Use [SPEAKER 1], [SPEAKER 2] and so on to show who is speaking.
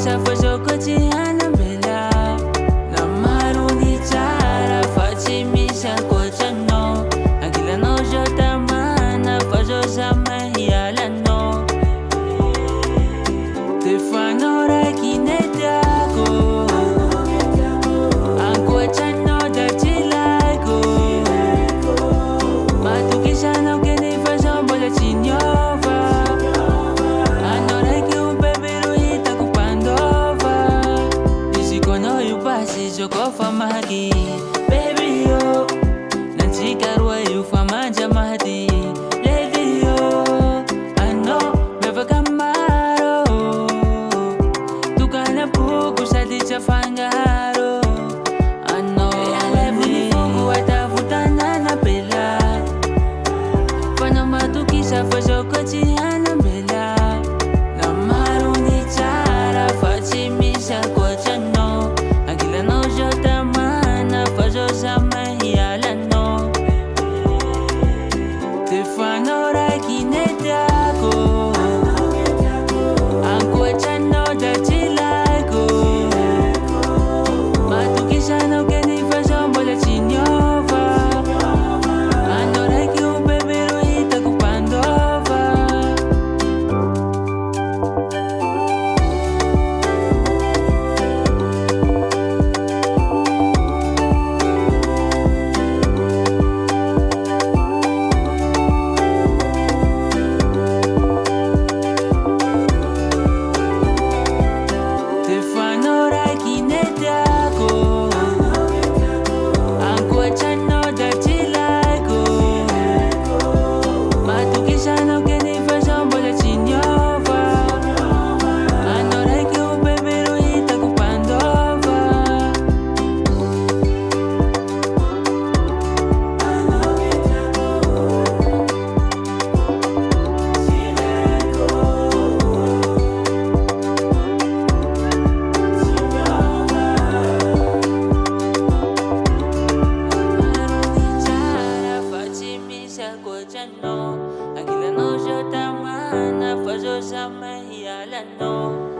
[SPEAKER 1] matukisha fasho kochiana mbela na maruni chara fachimisha kochano akila no jotamana fasho samahiyala no Stefano rakinetako ankochano dachilago matukisha no keni fasho bola chinyova Kofa mahadi, baby yo Nanchikarwa yufa manja mahadi Lady yo, I know, meva kamaro Tukana puku sadi chafangaro I know, alevu ni fungu watafutana na pela Fana matukisha fasho kochiana mbela na maruni chara fachimisha kwa chano Stefano rakinetako ankochano dachilago matukisha no keni fasho bola chinyova anoreki ubeberu itakupandova Akila no jotamana fasho samahiyala no